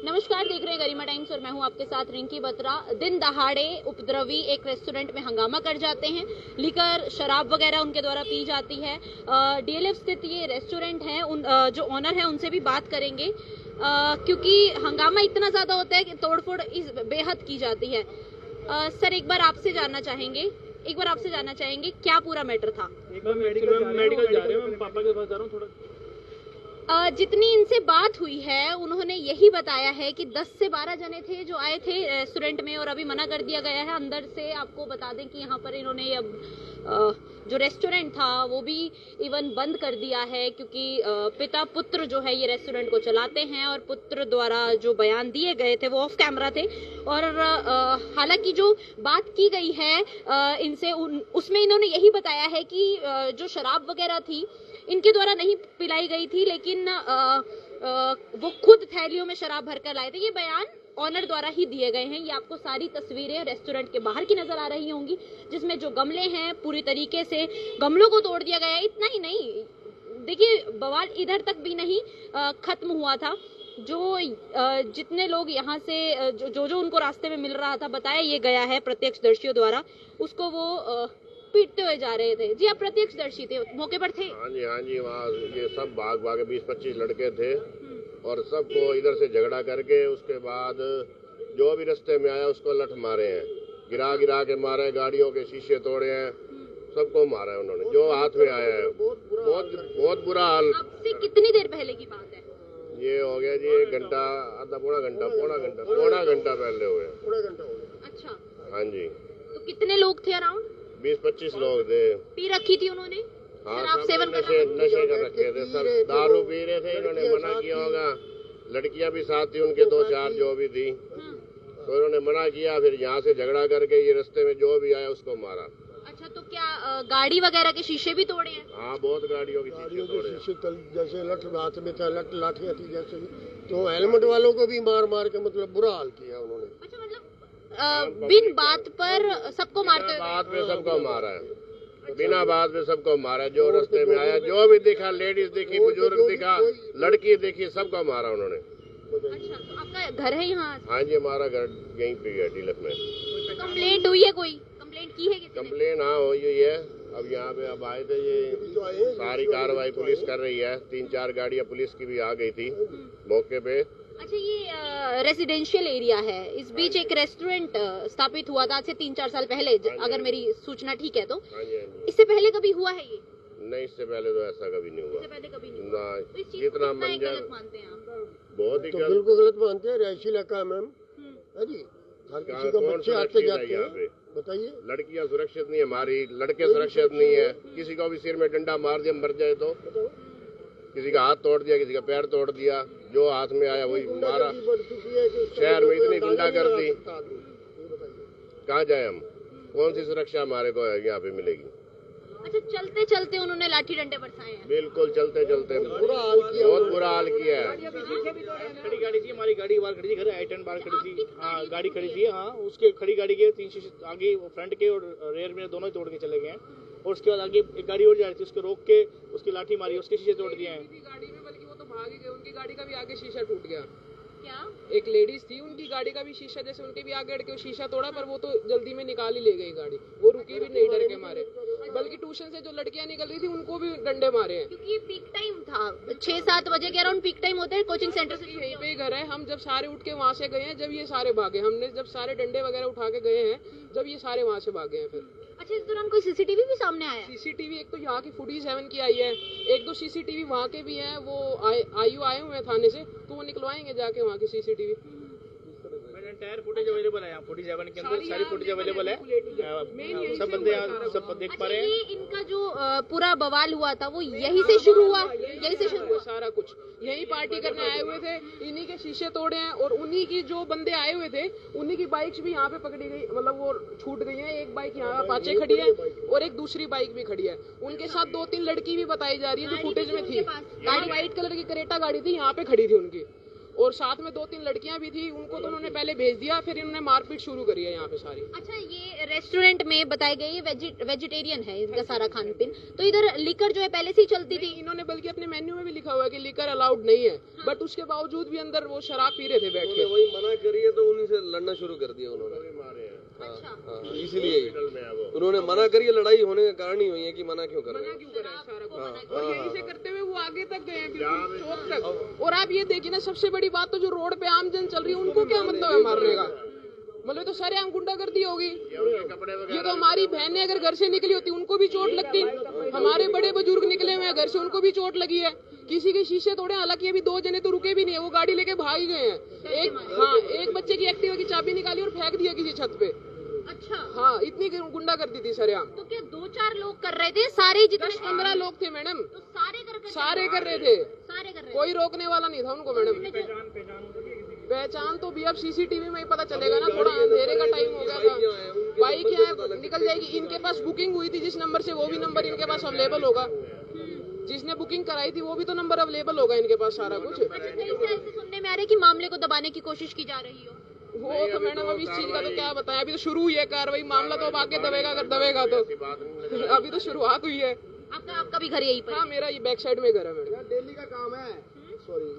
नमस्कार, देख रहे हैं गरिमा टाइम्स और मैं हूं आपके साथ रिंकी बत्रा। दिन दहाड़े उपद्रवी एक रेस्टोरेंट में हंगामा कर जाते हैं, लीकर शराब वगैरह उनके द्वारा पी जाती है। डीएलएफ स्थित ये रेस्टोरेंट है, जो ऑनर है उनसे भी बात करेंगे, क्योंकि हंगामा इतना ज्यादा होता है कि तोड़फोड़ बेहद की जाती है। सर, एक बार आपसे जानना चाहेंगे क्या पूरा मैटर था? एक बार मेडिकल जा रहे हैं, पापा के पास जा रहा हूँ थोड़ा। जितनी इनसे बात हुई है उन्होंने यही बताया है कि 10 से 12 जने थे जो आए थे रेस्टोरेंट में और अभी मना कर दिया गया है अंदर से। आपको बता दें कि यहाँ पर इन्होंने अब जो रेस्टोरेंट था वो भी इवन बंद कर दिया है, क्योंकि पिता पुत्र जो है ये रेस्टोरेंट को चलाते हैं और पुत्र द्वारा जो बयान दिए गए थे वो ऑफ कैमरा थे। और हालांकि जो बात की गई है इनसे उसमें इन्होंने यही बताया है कि जो शराब वगैरह थी इनके द्वारा नहीं पिलाई गई थी, लेकिन वो खुद थैलियों में शराब भरकर लाए थे। ये बयान ऑनर द्वारा ही दिए गए हैं। ये आपको सारी तस्वीरें रेस्टोरेंट के बाहर की नजर आ रही होंगी, जिसमें जो गमले हैं पूरी तरीके से गमलों को तोड़ दिया गया है। इतना ही नहीं, देखिए बवाल इधर तक भी नहीं खत्म हुआ था। जो जितने लोग यहाँ से जो उनको रास्ते में मिल रहा था, बताया ये गया है प्रत्यक्षदर्शियों द्वारा, उसको वो पीटते हुए जा रहे थे। जी, आप प्रत्यक्षदर्शी थे, मौके पर थे? हाँ जी, वहाँ ये सब भाग 20-25 लड़के थे और सबको इधर से झगड़ा करके उसके बाद जो भी रास्ते में आया उसको लठ मारे हैं, गिरा के मारे, गाड़ियों के शीशे तोड़े हैं, सबको मारा है उन्होंने जो हाथ में आया है। बहुत बुरा हाल। आपसे कितनी देर पहले की बात है? ये हो गया जी 1 घंटा, पौना घंटा पहले हुए। अच्छा, हाँ जी। तो कितने लोग थे? अराउंड 20-25 लोग थे। पी रखी थी उन्होंने? हाँ, सब नशे कर रखे थे, सब दारू पी रहे थे। इन्होंने मना किया होगा, लड़कियां भी साथ थी उनके 2-4 जो भी थी, तो इन्होंने मना किया। फिर यहाँ से झगड़ा करके ये रास्ते में जो भी आया उसको मारा। अच्छा, तो क्या गाड़ी वगैरह के शीशे भी तोड़े हैं? हाँ, बहुत गाड़ियों के शीशे जैसे लठ हाथ में था, लाठियाँ थी जैसे, तो हेलमेट वालों को भी मार के मतलब बुरा हाल किया उन्होंने। अच्छा, मतलब बिन बात पर सबको मारते? बात पे सबको मारा है, बिना बात पे सबको मारा। जो रास्ते में आया, जो भी दिखा, लेडीज दिखी, बुजुर्ग दिखा, लड़की दिखी, सबको मारा उन्होंने। अच्छा, तो आपका घर है यहाँ? हाँ जी, हमारा घर यहीं पे है, डीलफ में। कंप्लेंट हुई है? कोई कंप्लेंट की है? कंप्लेन हाँ हुई है। अब यहाँ पे अब आए थे, ये सारी कार्रवाई पुलिस कर रही है। 3-4 गाड़ियाँ पुलिस की भी आ गई थी मौके पे। अच्छा, ये रेजिडेंशियल एरिया है, इस बीच एक रेस्टोरेंट स्थापित हुआ था आज से 3-4 साल पहले, अगर मेरी सूचना ठीक है तो। इससे पहले कभी हुआ है ये? नहीं, इससे पहले तो ऐसा कभी नहीं हुआ। इससे पहले कभी नहीं हुआ। ना, तो जितना गलत मानते हैं आप? बहुत ही बिल्कुल गलत मानते हैं। रिहायशी इलाका है मैम, है जी, हर किसी को बच्चे आते जाते हैं। बताइए, लड़कियां सुरक्षित नहीं है, हमारी लड़के सुरक्षित नहीं है। किसी को भी सिर में डंडा मार दिया, मर जाए तो, किसी का हाथ तोड़ दिया, किसी का पैर तोड़ दिया, जो हाथ में आया वही मारा। शहर में इतनी गुंडागर्दी, कहाँ जाए हम? कौन सी सुरक्षा हमारे को यहाँ पे मिलेगी? अच्छा, चलते चलते उन्होंने लाठी डंडे बरसाए हैं? बिल्कुल, चलते बहुत बुरा हाल किया है। खड़ी गाड़ी थी, हमारी गाड़ी बाहर खड़ी थी, घर I-10 बाहर खड़ी थी। हाँ, गाड़ी खड़ी थी। हाँ, उसके खड़ी गाड़ी के 3 शीशे आगे, फ्रंट के और रेयर में दोनों ही तोड़ के चले गए हैं। और उसके बाद आगे एक गाड़ी और जा रही थी, उसको रोक के उसकी लाठी मारी, उसके शीशे तोड़ दिए हैं। गाड़ी में, बल्कि वो तो भाग ही गए, उनकी गाड़ी का भी आगे शीशा टूट गया। क्या? एक लेडीज थी, उनकी गाड़ी का भी शीशा, जैसे उनके भी आगे अड़के शीशा तोड़ा, पर वो तो जल्दी में निकाल ही ले गई गाड़ी। वो रुकी भी नहीं डर के मारे, बल्कि ट्यूशन से जो लड़कियां निकल रही थी उनको भी डंडे मारे हैं। क्योंकि ये पीक टाइम था, 6-7 बजे के अराउंड पीक टाइम होता है कोचिंग सेंटर से। यहीं पे ही घर है। हम जब सारे उठ के वहाँ से गए हैं, जब ये सारे भागे, हमने जब सारे डंडे वगैरह उठा के गए हैं, जब ये सारे वहाँ से भागे हैं। फिर अच्छा, इस दौरान कोई सीसीटीवी भी सामने आया? सीसीटीवी एक तो यहाँ की फुटेज 7 की आई है, 1-2 सीसीटीवी वहाँ के भी हैं। वो आयु आए हुए हैं थाने से, तो वो निकलवाएंगे जाके वहाँ की सीसीटीवी। एंटायर फुटेज अवेलेबल है यहाँ, 47 के अंदर सारी फुटेज अवेलेबल है। सब बंदे यहाँ सब देख पा रहे हैं। ये इनका जो पूरा बवाल हुआ था वो यहीं से शुरू हुआ? यहीं से शुरू हुआ सारा कुछ? यही पार्टी करने आए हुए थे, इन्हीं के शीशे तोड़े हैं। और उन्हीं की जो बंदे आए हुए थे, उन्हीं की बाइक्स भी यहाँ पे पकड़ी गई, मतलब वो छूट गई है। एक बाइक यहाँ पाछे खड़ी है और एक दूसरी बाइक भी खड़ी है। उनके साथ 2-3 लड़की भी बताई जा रही है जो फुटेज में थी। गाड़ी व्हाइट कलर की करेटा गाड़ी थी, यहाँ पे खड़ी थी उनकी। और साथ में 2-3 लड़कियां भी थी, उनको तो उन्होंने पहले भेज दिया, फिर इन्होंने मारपीट शुरू करी है यहाँ पे सारी। अच्छा, ये रेस्टोरेंट में बताए गए वेजिटेरियन है इनका सारा खान पीन, तो इधर लिकर जो है पहले से ही चलती थी। इन्होंने बल्कि अपने मेन्यू में भी लिखा हुआ है कि लिकर अलाउड नहीं है, बट उसके बावजूद भी अंदर वो शराब पी रहे थे बैठ के। वही मना करिए तो उन्हीं से लड़ना शुरू कर दिया उन्होंने। इसीलिए उन्होंने मना करिए, लड़ाई होने का कारण ही हुई है कि मना क्यों कर रहे हैं। सारा कुछ और यहीं से करते हुए वो आगे तक गए बिल्कुल चौक तक। और आप ये देखिए ना, सबसे बड़ी बात तो जो रोड पे आम जन चल रही है उनको क्या मतलब है मारने का, मतलब तो सारे आम गुंडागर्दी होगी। ये तो हमारी बहनें अगर घर से निकली होती उनको भी चोट लगती, हमारे बड़े बुजुर्ग निकले हुए हैं घर से उनको भी चोट लगी है, किसी के शीशे तोड़े। हालांकि अभी 2 जने तो रुके भी नहीं है, वो गाड़ी लेके भाग ही गए हैं। एक बच्चे की एक्टिवा की चाबी निकाली और फेंक दिया किसी छत पे। अच्छा, हाँ, इतनी गुंडा करती थी सरेआम। तो क्या 2-4 लोग कर रहे थे? सारे जितने 10-15 लोग थे मैडम, तो सारे कर रहे थे, सारे कर रहे कोई रोकने वाला नहीं था उनको मैडम। पहचान तो भी अब सीसीटीवी में ही पता चलेगा ना, थोड़ा अंधेरे का टाइम हो गया था। बाइक यहाँ निकल जाएगी, इनके पास बुकिंग हुई थी जिस नंबर से, वो भी नंबर इनके पास अवेलेबल होगा। जिसने बुकिंग कराई थी वो भी तो नंबर अवेलेबल होगा इनके पास सारा कुछ। अच्छा, ऐसे सुनने में आ रहा है कि मामले को दबाने की कोशिश की जा रही हो। वो तो मैडम अब इस चीज का तो क्या बताया, अभी तो शुरू हुई है कार्रवाई, मामला तो अब आगे दबेगा अगर दबेगा तो। अभी तो शुरुआत हुई है। आपका भी घर यही पर? हाँ, मेरा ये बैक साइड में घर है मैडम। दिल्ली का काम है,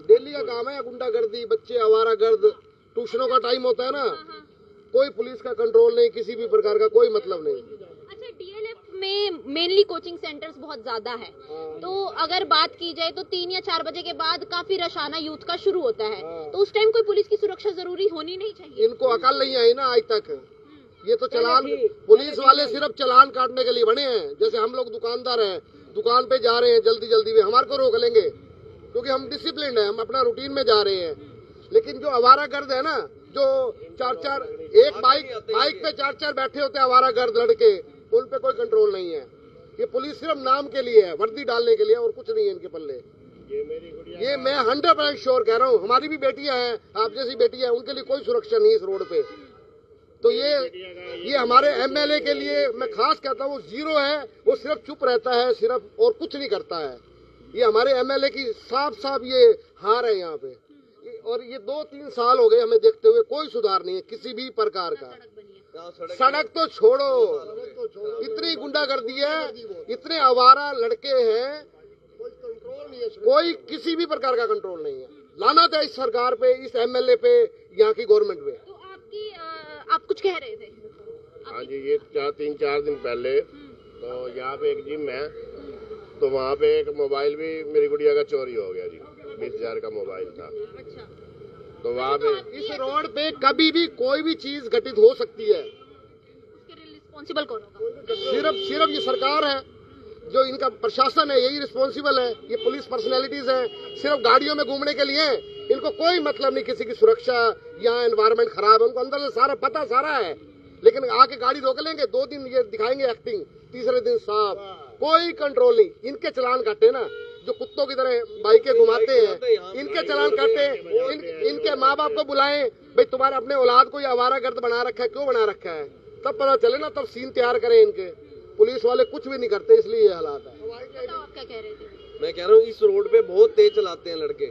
दिल्ली का काम है गुंडागर्दी, बच्चे आवारागर्द, ट्यूशनों का टाइम होता है ना, कोई पुलिस का कंट्रोल नहीं, किसी भी प्रकार का कोई मतलब नहीं। अच्छा, डीएलएफ में मेनली कोचिंग सेंटर्स बहुत ज्यादा है, तो अगर बात की जाए तो 3 या 4 बजे के बाद काफी रश आना यूथ का शुरू होता है, तो उस टाइम कोई पुलिस की सुरक्षा जरूरी होनी नहीं चाहिए? इनको अकल नहीं आई ना आज तक। ये तो चालान, पुलिस वाले सिर्फ चालान काटने के लिए बने हैं। जैसे हम लोग दुकानदार हैं, दुकान पे जा रहे हैं जल्दी में, हमारे को रोक लेंगे क्योंकि हम डिसिप्लिन है, हम अपना रूटीन में जा रहे हैं। लेकिन जो आवारागर्द है ना, जो 4-4 एक बाइक पे 4-4 बैठे होते हैं आवारागर्द लड़के, उन पे कोई कंट्रोल नहीं है। ये पुलिस सिर्फ नाम के लिए है, वर्दी डालने के लिए, और कुछ नहीं है इनके पल्ले। ये मैं 100% श्योर कह रहा हूँ। हमारी भी बेटियां हैं, आप जैसी बेटियां हैं, उनके लिए कोई सुरक्षा नहीं है इस रोड पे। तो ये हमारे एमएलए के लिए मैं खास कहता हूँ, जीरो है। वो सिर्फ चुप रहता है सिर्फ, और कुछ नहीं करता है। ये हमारे एमएलए की साफ ये हार है यहाँ पे। और ये 2-3 साल हो गए हमें देखते हुए, कोई सुधार नहीं है किसी भी प्रकार का। सड़क तो छोड़ो, इतनी गुंडागर्दी है, इतने आवारा लड़के हैं, कोई किसी भी प्रकार का कंट्रोल नहीं है। लानत है इस सरकार पे, इस एमएलए पे, यहाँ की गवर्नमेंट पे। तो आप कुछ कह रहे थे? हाँ जी, ये 3-4 दिन पहले तो यहाँ पे एक जिम है, तो वहाँ पे एक मोबाइल भी मेरी गुड़िया का चोरी हो गया जी, 20,000 का मोबाइल था। अच्छा, तो वहाँ पे इस रोड पे कभी भी कोई भी चीज घटित हो सकती है। उसके लिए रिस्पॉन्सिबल कौन होगा? सिर्फ ये सरकार है, जो इनका प्रशासन है, यही रिस्पॉन्सिबल है। ये पुलिस पर्सनैलिटीज है, सिर्फ गाड़ियों में घूमने के लिए, इनको कोई मतलब नहीं किसी की सुरक्षा या एनवायरनमेंट खराब है। उनको अंदर से सारा पता सारा है, लेकिन आके गाड़ी रोक लेंगे, 2 दिन ये दिखाएंगे एक्टिंग, तीसरे दिन साफ, कोई कंट्रोल नहीं। इनके चलान काटे ना, जो कुत्तों की तरह बाइकें घुमाते हैं, इनके चलान काटे। इनके माँ बाप को बुलाएं, भाई तुम्हारे अपने औलाद को आवारागर्द बना रखा है, क्यों बना रखा है, तब पता चले ना, तब सीन तैयार करें इनके। पुलिस वाले कुछ भी नहीं करते, इसलिए ये हालात है। आप क्या कह रहे थे? मैं कह रहा हूँ इस रोड पे बहुत तेज चलाते हैं लड़के,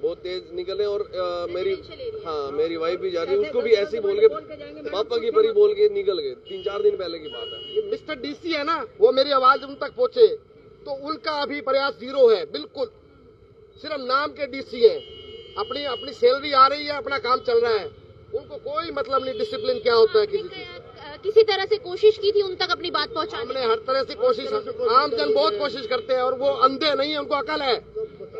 बहुत तेज निकले। और मेरी वाइफ भी जा रही है, उसको भी ऐसे ही बोल के पापा की परी बोल के निकल गए। 3-4 दिन पहले की बात है। ये मिस्टर डीसी है ना, वो मेरी आवाज उन तक पहुंचे, तो उनका अभी प्रयास जीरो है, बिल्कुल सिर्फ नाम के डीसी है। अपनी सैलरी आ रही है, अपना काम चल रहा है, उनको कोई मतलब नहीं डिसिप्लिन क्या होता है। किसी तरह से कोशिश की थी उन तक अपनी बात पहुंचाने? हमने हर तरह से कोशिश, आमजन बहुत कोशिश करते हैं, और वो अंधे नहीं है, उनको अकल है,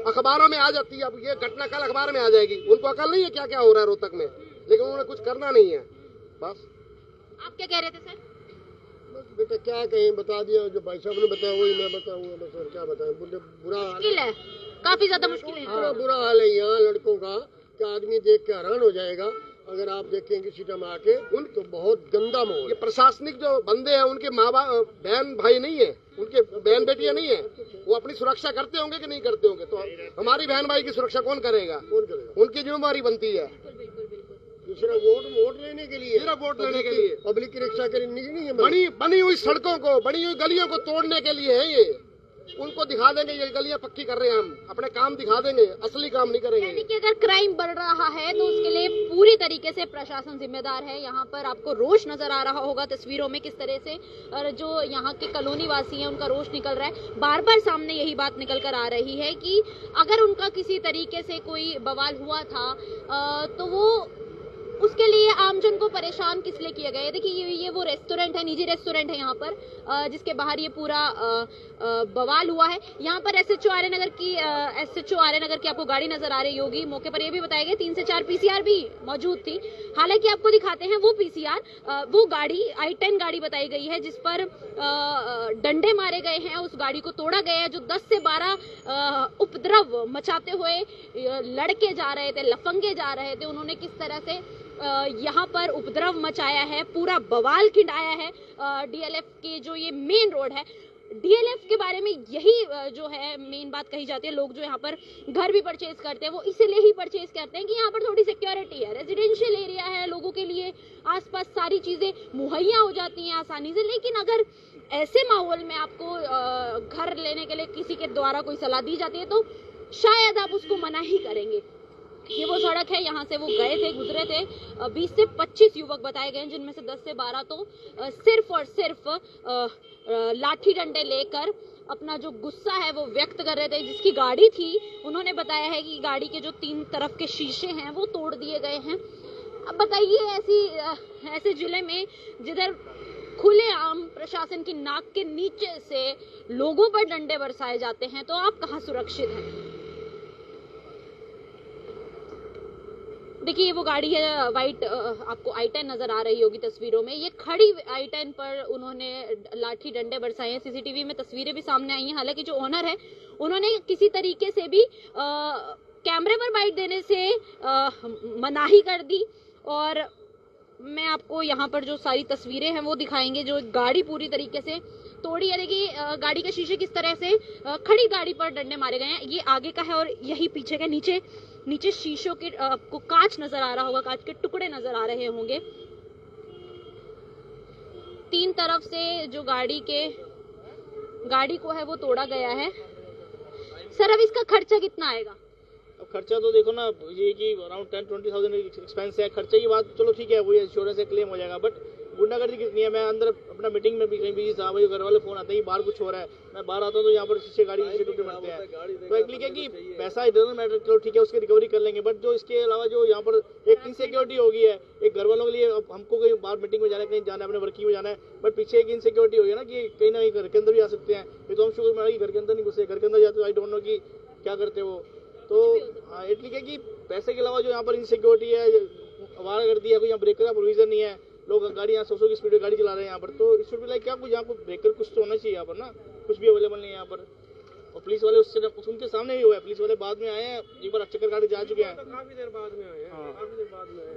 अखबारों में आ जाती है। अब ये घटना कल अखबार में आ जाएगी, उनको अकल नहीं है क्या क्या हो रहा है रोहतक में, लेकिन उन्होंने कुछ करना नहीं है। बस आप क्या कह रहे थे सर? बेटा क्या कहें, बता दिया, जो भाई साहब ने बताया वही मैं बताऊंगा, बस और क्या बताएं। बुरा मुश्किल है, काफी ज्यादा मुश्किल है। इतना बुरा हाल है यहाँ लड़कों का कि आदमी देख के हैरान हो जाएगा। अगर आप देखेंगे सीटम आके, उन तो बहुत गंदा माहौल। ये प्रशासनिक जो बंदे हैं, उनके माँ बाप बहन भाई नहीं है, उनके बहन बेटियां नहीं है, वो अपनी सुरक्षा करते होंगे कि नहीं करते होंगे? तो हमारी बहन भाई की सुरक्षा कौन करेगा? उनकी जिम्मेवारी बनती है। दूसरा वोट लेने के लिए, सिर्फ वोट लेने के लिए, पब्लिक की रक्षा करने के लिए नहीं है। बनी हुई सड़कों को, बनी हुई गलियों को तोड़ने के लिए है ये। उनको दिखा देंगे ये गलियां पक्की कर रहे हैं, हम अपने काम दिखा देंगे, असली काम नहीं करेंगे। यानी कि अगर क्राइम बढ़ रहा है तो उसके लिए पूरी तरीके से प्रशासन जिम्मेदार है। यहाँ पर आपको रोष नजर आ रहा होगा तस्वीरों में किस तरह से, और जो यहाँ के कॉलोनी वासी हैं उनका रोष निकल रहा है। बार बार सामने यही बात निकल कर आ रही है कि अगर उनका किसी तरीके से कोई बवाल हुआ था तो वो उसके लिए आमजन को परेशान किस लिए किया गया। देखिए ये वो रेस्टोरेंट है, निजी रेस्टोरेंट है यहाँ पर, जिसके बाहर ये पूरा बवाल हुआ है। यहाँ पर एसएचओ आर्यनगर की आपको गाड़ी नजर आ रही होगी। मौके पर ये भी बताया गया 3 से 4 पीसीआर भी मौजूद थी। हालांकि आपको दिखाते हैं वो पीसीआर, वो गाड़ी I-10 गाड़ी बताई गई है जिस पर डंडे मारे गए हैं, उस गाड़ी को तोड़ा गया है। जो 10 से 12 उपद्रव मचाते हुए लड़के जा रहे थे, लफंगे जा रहे थे, उन्होंने किस तरह से यहाँ पर उपद्रव मचाया है, पूरा बवाल खिंडाया है। डीएलएफ के जो ये मेन रोड है, डीएलएफ के बारे में यही जो है मेन बात कही जाती है। लोग जो यहाँ पर घर भी परचेज करते हैं वो इसीलिए ही परचेज करते हैं कि यहाँ पर थोड़ी सिक्योरिटी है, रेजिडेंशियल एरिया है, लोगों के लिए आसपास सारी चीजें मुहैया हो जाती हैं आसानी से। लेकिन अगर ऐसे माहौल में आपको घर लेने के लिए किसी के द्वारा कोई सलाह दी जाती है तो शायद आप उसको मना ही करेंगे। ये वो सड़क है, यहाँ से वो गए थे, गुजरे थे। 20 से 25 युवक बताए गए, जिनमें से 10 से 12 तो सिर्फ और सिर्फ लाठी डंडे लेकर अपना जो गुस्सा है वो व्यक्त कर रहे थे। जिसकी गाड़ी थी उन्होंने बताया है कि गाड़ी के जो 3 तरफ के शीशे हैं वो तोड़ दिए गए हैं। अब बताइए ऐसे जिले में जिधर खुलेआम प्रशासन की नाक के नीचे से लोगों पर डंडे बरसाए जाते हैं तो आप कहाँ सुरक्षित हैं। देखिए ये वो गाड़ी है वाइट, आपको I-10 नजर आ रही होगी तस्वीरों में। ये खड़ी I-10 पर उन्होंने लाठी डंडे बरसाए हैं। सीसीटीवी में तस्वीरें भी सामने आई हैं। हालांकि जो ओनर है उन्होंने किसी तरीके से भी कैमरे पर बाइट देने से मनाही कर दी। और मैं आपको यहाँ पर जो सारी तस्वीरें हैं वो दिखाएंगे। जो गाड़ी पूरी तरीके से तोड़ी है, देखिए गाड़ी के शीशे किस तरह से खड़ी गाड़ी पर डंडे मारे गए हैं। ये आगे का है और यही पीछे का, नीचे शीशों के आपको कांच नजर आ रहा होगा, कांच के टुकड़े नजर आ रहे होंगे। 3 तरफ से जो गाड़ी को है वो तोड़ा गया है। सर अब इसका खर्चा कितना आएगा? अब खर्चा तो देखो ना, ये कि अराउंड 10-20,000 एक्सपेंस है। खर्चे की बात चलो ठीक है, वो इंश्योरेंस से क्लेम हो जाएगा, बट गुंडागर्दी कितनी है। मैं अंदर अपना मीटिंग में भी कहीं बिजी था, भाई घर वाले फोन आते हैं बाहर कुछ हो रहा है। मैं बाहर आता हूँ तो यहाँ पर शीशे गाड़ी शीशे टूटे मिलते हैं। तो एक्चुअली क्या कि पैसा इधर मैटर, चलो ठीक है उसकी रिकवरी कर लेंगे, बट जो इसके अलावा जो यहाँ पर एक इनसिक्योरिटी होगी है, एक घर वालों के लिए हमको कहीं बाहर मीटिंग में जाना है, कहीं जाना है, अपने वर्किंग में जाना है, बट पीछे एक इनसिक्योरिटी होगी ना कि कहीं ना कहीं घर के अंदर भी आ सकते हैं। ये तो हम शुक्र में घर के अंदर नहीं घुसे, घर के अंदर जाते तो आई डोंट नो कि क्या करते वो। तो हाँ इटली क्या कि पैसे के अलावा जो यहाँ पर इनसिक्योरिटी है, आवारागर्दी है, कोई यहाँ ब्रेकर का प्रोविजन नहीं है, लोग गाड़ी यहाँ 100 की स्पीड में गाड़ी चला रहे हैं यहाँ पर। तो इट शुड बी लाइक क्या कुछ यहाँ पर ब्रेकर कुछ तो होना चाहिए यहाँ पर ना, कुछ भी अवेलेबल नहीं है यहाँ पर। और पुलिस वाले उससे उनके सामने ही हुआ है, पुलिस वाले बाद में आए हैं, एक बार चक्कर काट जा चुके हैं, काफी देर बाद में आए हैं, काफी देर बाद में आए।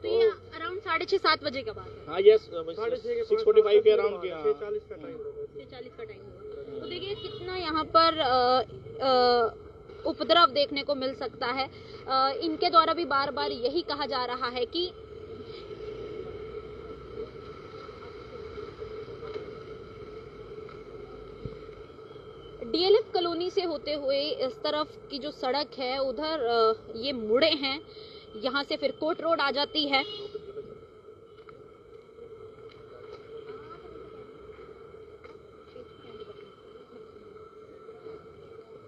तो ये अराउंड 6:30-7 बजे का बात है। हाँ यस 6:45 के अराउंड के 6:40 का टाइम होगा। 6:40 का टाइम होगा। तो देखिए कितना यहाँ पर उपद्रव देखने को मिल सकता है। इनके द्वारा भी बार बार यही कहा जा रहा है कि डीएलएफ कॉलोनी से होते हुए इस तरफ की जो सड़क है उधर ये मुड़े हैं, यहाँ से फिर कोट रोड आ जाती है।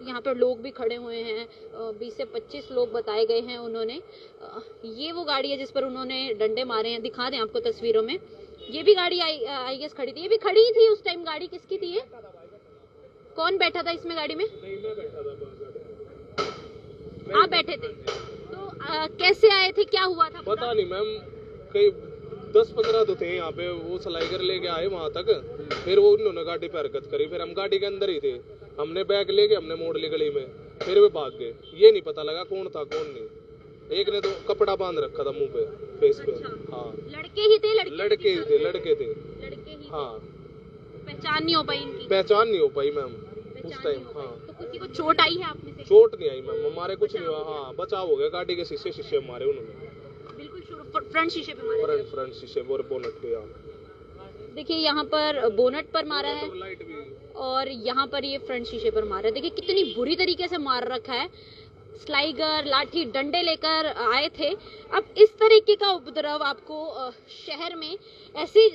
यहाँ पर लोग भी खड़े हुए हैं, 20 से 25 लोग बताए गए हैं उन्होंने। ये वो गाड़ी है जिस पर उन्होंने डंडे मारे हैं, दिखा दें आपको तस्वीरों में। ये भी गाड़ी आई गेस खड़ी थी, ये भी खड़ी थी उस टाइम। गाड़ी किसकी थी ये? कौन बैठा था इसमें गाड़ी में? आप बैठे थे? तो कैसे आए थे, क्या हुआ था? पता नहीं मैम, कई 10-15 तो थे यहाँ पे, वो सलाइकर लेके आए वहाँ तक, फिर वो उन्होंने गाड़ी पे हरकत करी, फिर हम गाड़ी के अंदर ही थे, हमने बैग लेके हमने मोड़ ली गली में, फिर वे भाग गए। ये नहीं पता लगा कौन था कौन नहीं। एक ने तो कपड़ा बांध रखा था मुंह पे, फेस पे। हाँ लड़के ही थे? लड़के ही थे। लड़के ही हाँ, पहचान नहीं हो पाई इनकी? पहचान नहीं हो पाई मैम उस टाइम। हाँ, तो किसी को चोट आई है आप में से? चोट नहीं आई मैम, हमारे कुछ नहीं हुआ। हाँ, बचाव हो गया, गाड़ी के शीशे मारे उन्होंने, बिल्कुल फ्रंट शीशे पे मारे। फ्रंट शीशे और बोनट पे। देखिए यहाँ पर बोनट पर मारा है। लाइट भी और यहाँ पर ये फ्रंट शीशे पर मार रहा है। देखिए कितनी बुरी तरीके से मार रखा है। स्लाइगर लाठी डंडे लेकर आए थे। अब इस तरीके का उपद्रव आपको शहर में ऐसी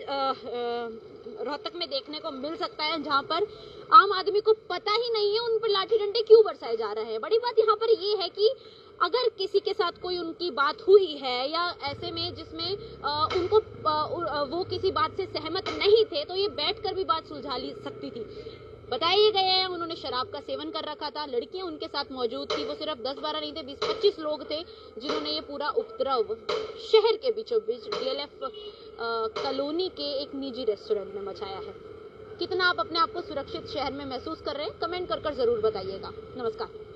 रोहतक में देखने को मिल सकता है, जहां पर आम आदमी को पता ही नहीं है उन पर लाठी डंडे क्यों बरसाए जा रहे हैं। बड़ी बात यहाँ पर ये है कि अगर किसी के साथ कोई उनकी बात हुई है या ऐसे में जिसमें उनको वो किसी बात से सहमत नहीं थे, तो ये बैठकर भी बात सुलझा ली सकती थी। बताया गया है उन्होंने शराब का सेवन कर रखा था, लड़कियां उनके साथ मौजूद थी। वो सिर्फ 10-12 नहीं थे, 20-25 लोग थे जिन्होंने ये पूरा उपद्रव शहर के बीचों बीच DLF कॉलोनी के एक निजी रेस्टोरेंट में मचाया है। कितना आप अपने आप को सुरक्षित शहर में महसूस कर रहे हैं, कमेंट कर जरूर बताइएगा। नमस्कार।